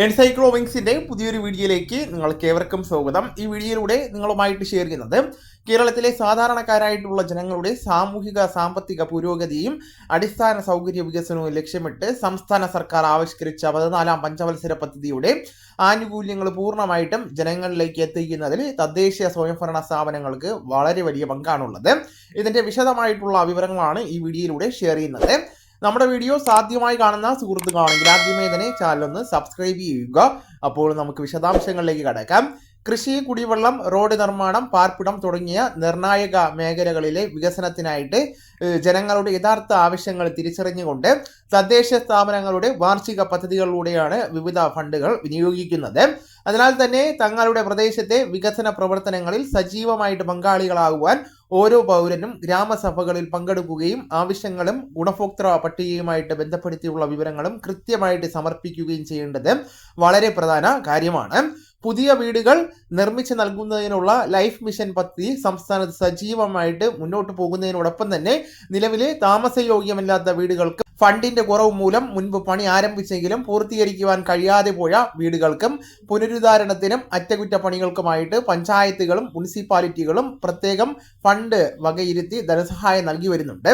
എൻസൈക്ലോവിങ്സിന്റെ പുതിയൊരു വീഡിയോയിലേക്ക് നിങ്ങൾക്ക് ഏവർക്കും സ്വാഗതം. ഈ വീഡിയോയിലൂടെ നിങ്ങളുമായിട്ട് ഷെയർ ചെയ്യുന്നത് കേരളത്തിലെ സാധാരണക്കാരായിട്ടുള്ള ജനങ്ങളുടെ സാമൂഹിക സാമ്പത്തിക പുരോഗതിയും അടിസ്ഥാന സൗകര്യ വികസനവും ലക്ഷ്യമിട്ട് സംസ്ഥാന സർക്കാർ ആവിഷ്കരിച്ച 14-ാം പഞ്ചവത്സര പദ്ധതിയുടെ ആനുകൂല്യങ്ങൾ പൂർണ്ണമായിട്ടും ജനങ്ങളിലേക്ക് എത്തിക്കുന്നതിൽ തദ്ദേശീയ സ്വയംഭരണ സ്ഥാപനങ്ങൾക്ക് വളരെ വലിയ പങ്കാണുള്ളത്. ഇതിന്റെ വിശദമായിട്ടുള്ള വിവരങ്ങളാണ് ഈ വീഡിയോയിലൂടെ ഷെയർ ചെയ്യുന്നത്. നമ്മുടെ വീഡിയോ സാധ്യമായി കാണുന്ന സുഹൃത്തുക്കളാണെങ്കിൽ ആദ്യമേ തന്നെ ചാനൽ ഒന്ന് സബ്സ്ക്രൈബ് ചെയ്യുക. അപ്പോൾ നമുക്ക് വിശദാംശങ്ങളിലേക്ക് കടക്കാം. കൃഷി, കുടിവെള്ളം, റോഡ് നിർമ്മാണം, പാർപ്പിടം തുടങ്ങിയ നിർണായക മേഖലകളിലെ വികസനത്തിനായിട്ട് ജനങ്ങളുടെ യഥാർത്ഥ ആവശ്യങ്ങൾ തിരിച്ചറിഞ്ഞുകൊണ്ട് തദ്ദേശ സ്ഥാപനങ്ങളുടെ വാർഷിക പദ്ധതികളിലൂടെയാണ് വിവിധ ഫണ്ടുകൾ വിനിയോഗിക്കുന്നത്. അതിനാൽ തന്നെ തങ്ങളുടെ പ്രദേശത്തെ വികസന പ്രവർത്തനങ്ങളിൽ സജീവമായിട്ട് പങ്കാളികളാകുവാൻ ഓരോ പൗരനും ഗ്രാമസഭകളിൽ പങ്കെടുക്കുകയും ആവശ്യങ്ങളും ഗുണഭോക്തൃ പട്ടികയുമായിട്ട് ബന്ധപ്പെടുത്തിയുള്ള വിവരങ്ങളും കൃത്യമായിട്ട് സമർപ്പിക്കുകയും ചെയ്യേണ്ടത് വളരെ പ്രധാന കാര്യമാണ്. പുതിയ വീടുകൾ നിർമ്മിച്ച് നൽകുന്നതിനുള്ള ലൈഫ് മിഷൻ പദ്ധതി സംസ്ഥാനത്ത് സജീവമായിട്ട് മുന്നോട്ട് പോകുന്നതിനോടൊപ്പം തന്നെ നിലവിലെ താമസയോഗ്യമല്ലാത്ത വീടുകൾക്ക് ഫണ്ടിന്റെ കുറവ് മൂലം മുൻപ് പണി ആരംഭിച്ചെങ്കിലും പൂർത്തീകരിക്കുവാൻ കഴിയാതെ പോയ വീടുകൾക്കും പുനരുദ്ധാരണത്തിനും അറ്റകുറ്റപ്പണികൾക്കുമായിട്ട് പഞ്ചായത്തുകളും മുനിസിപ്പാലിറ്റികളും പ്രത്യേകം ഫണ്ട് വകയിരുത്തി ധനസഹായം നൽകി വരുന്നുണ്ട്.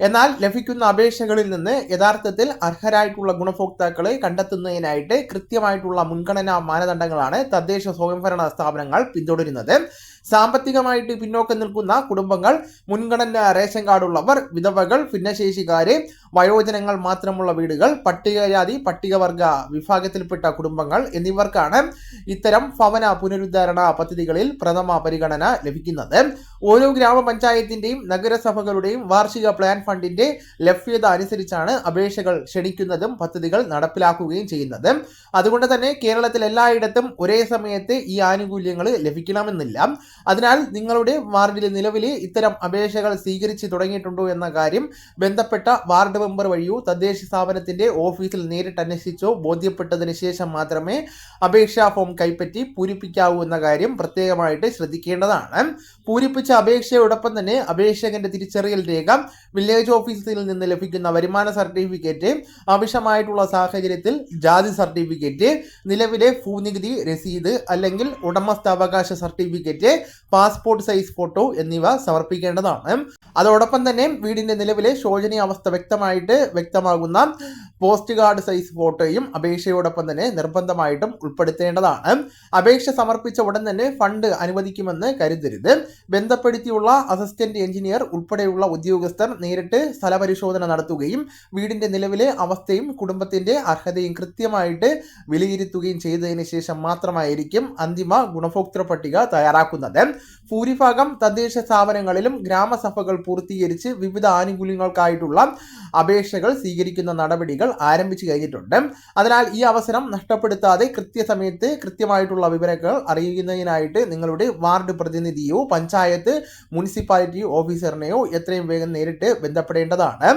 എന്നാൽ ലഭിക്കുന്ന അപേക്ഷകളിൽ നിന്ന് യഥാർത്ഥത്തിൽ അർഹരായിട്ടുള്ള ഗുണഭോക്താക്കളെ കണ്ടെത്തുന്നതിനായിട്ട് കൃത്യമായിട്ടുള്ള മുൻഗണനാ മാനദണ്ഡങ്ങളാണ് തദ്ദേശ സ്വയംഭരണ സ്ഥാപനങ്ങൾ പിന്തുടരുന്നത്. സാമ്പത്തികമായിട്ട് പിന്നോക്കം നിൽക്കുന്ന കുടുംബങ്ങൾ, മുൻഗണന റേഷൻ കാർഡുള്ളവർ, വിധവകൾ, ഭിന്നശേഷിക്കാരെ, വയോജനങ്ങൾ മാത്രമുള്ള വീടുകൾ, പട്ടികജാതി പട്ടികവർഗ വിഭാഗത്തിൽപ്പെട്ട കുടുംബങ്ങൾ എന്നിവർക്കാണ് ഇത്തരം ഭവന പുനരുദ്ധാരണ പദ്ധതികളിൽ പ്രഥമ പരിഗണന ലഭിക്കുന്നത്. ഓരോ ഗ്രാമപഞ്ചായത്തിന്റെയും നഗരസഭകളുടെയും വാർഷിക പ്ലാൻ ഫണ്ടിന്റെ ലഭ്യത അനുസരിച്ചാണ് അപേക്ഷകൾ ക്ഷണിക്കുന്നതും പദ്ധതികൾ നടപ്പിലാക്കുകയും ചെയ്യുന്നത്. അതുകൊണ്ട് തന്നെ കേരളത്തിൽ എല്ലായിടത്തും ഒരേ സമയത്ത് ഈ ആനുകൂല്യങ്ങൾ ലഭിക്കണമെന്നില്ല. അതിനാൽ നിങ്ങളുടെ വാർഡിൽ നിലവിൽ ഇത്തരം അപേക്ഷകൾ സ്വീകരിച്ചു തുടങ്ങിയിട്ടുണ്ടോ എന്ന കാര്യം ബന്ധപ്പെട്ട വാർഡ് മെമ്പർ വഴിയോ തദ്ദേശ സ്ഥാപനത്തിന്റെ ഓഫീസിൽ നേരിട്ട് അന്വേഷിച്ചോ ബോധ്യപ്പെട്ടതിന് ശേഷം മാത്രമേ അപേക്ഷാ ഫോം കൈപ്പറ്റി പൂരിപ്പിക്കാവൂ എന്ന കാര്യം പ്രത്യേകമായിട്ട് ശ്രദ്ധിക്കേണ്ടതാണ്. പൂരിപ്പിച്ച അപേക്ഷയോടൊപ്പം തന്നെ അപേക്ഷകന്റെ തിരിച്ചറിയൽ രേഖ, വില്ലേജ് ഓഫീസിൽ നിന്ന് ലഭിക്കുന്ന വരുമാന സർട്ടിഫിക്കറ്റ്, ആവശ്യമായിട്ടുള്ള സാഹചര്യത്തിൽ ജാതി സർട്ടിഫിക്കറ്റ്, നിലവിലെ ഭൂനികുതി രസീത് അല്ലെങ്കിൽ ഉടമസ്ഥാവകാശ സർട്ടിഫിക്കറ്റ്, പാസ്പോർട്ട് സൈസ് ഫോട്ടോ എന്നിവ സമർപ്പിക്കേണ്ടതാണ്. അതോടൊപ്പം തന്നെ വീടിന്റെ നിലവിലെ ശോചനീയാവസ്ഥ വ്യക്തമാകുന്ന പോസ്റ്റ് കാർഡ് സൈസ് ഫോട്ടോയും അപേക്ഷയോടൊപ്പം തന്നെ നിർബന്ധമായിട്ടും ഉൾപ്പെടുത്തേണ്ടതാണ്. അപേക്ഷ സമർപ്പിച്ച ഉടൻ തന്നെ ഫണ്ട് അനുവദിക്കുമെന്ന് കരുതരുത്. ബന്ധപ്പെടുത്തിയുള്ള അസിസ്റ്റന്റ് എഞ്ചിനീയർ ഉൾപ്പെടെയുള്ള ഉദ്യോഗസ്ഥർ നേരിട്ട് സ്ഥലപരിശോധന നടത്തുകയും വീടിന്റെ നിലവിലെ അവസ്ഥയും കുടുംബത്തിന്റെ അർഹതയും കൃത്യമായിട്ട് വിലയിരുത്തുകയും ചെയ്തതിന് ശേഷം മാത്രമായിരിക്കും അന്തിമ ഗുണഭോക്തൃ പട്ടിക തയ്യാറാക്കുന്നത്. ഭൂരിഭാഗം തദ്ദേശ സ്ഥാപനങ്ങളിലും ഗ്രാമസഭകൾ പൂർത്തീകരിച്ച് വിവിധ ആനുകൂല്യങ്ങൾക്കായിട്ടുള്ള അപേക്ഷകൾ സ്വീകരിക്കുന്ന നടപടികൾ ആരംഭിച്ചു കഴിഞ്ഞിട്ടുണ്ട്. അതിനാൽ ഈ അവസരം നഷ്ടപ്പെടുത്താതെ കൃത്യസമയത്ത് കൃത്യമായിട്ടുള്ള വിവരങ്ങൾ അറിയുന്നതിനായിട്ട് നിങ്ങളുടെ വാർഡ് പ്രതിനിധിയോ പഞ്ചായത്ത് മുനിസിപ്പാലിറ്റി ഓഫീസറിനെയോ എത്രയും വേഗം നേരിട്ട് ബന്ധപ്പെടേണ്ടതാണ്.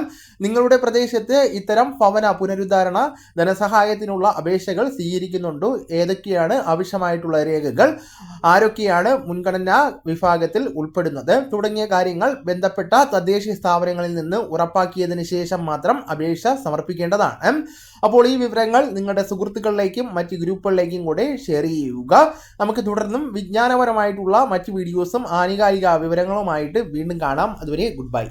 നിങ്ങളുടെ പ്രദേശത്ത് ഇത്തരം ഭവന പുനരുദ്ധാരണ ധനസഹായത്തിനുള്ള അപേക്ഷകൾ സ്വീകരിക്കുന്നുണ്ടോ, ഏതൊക്കെയാണ് ആവശ്യമായിട്ടുള്ള രേഖകൾ, ആരൊക്കെയാണ് മുൻഗണനാ വിഭാഗത്തിൽ ഉൾപ്പെടുന്നത് തുടങ്ങിയ കാര്യങ്ങൾ ബന്ധപ്പെട്ട തദ്ദേശീയ സ്ഥാപനങ്ങളിൽ നിന്ന് ഉറപ്പാക്കിയതിനു ശേഷം മാത്രം അപേക്ഷ സമർപ്പിക്കേണ്ടതാണ്. അപ്പോൾ ഈ വിവരങ്ങൾ നിങ്ങളുടെ സുഹൃത്തുക്കളിലേക്കും മറ്റ് ഗ്രൂപ്പുകളിലേക്കും കൂടെ ഷെയർ ചെയ്യുക. നമുക്ക് തുടർന്നും വിജ്ഞാനപരമായിട്ടുള്ള മറ്റ് വീഡിയോസും ആനുകാലിക വിവരങ്ങളുമായിട്ട് വീണ്ടും കാണാം. അതുവരെ ഗുഡ് ബൈ.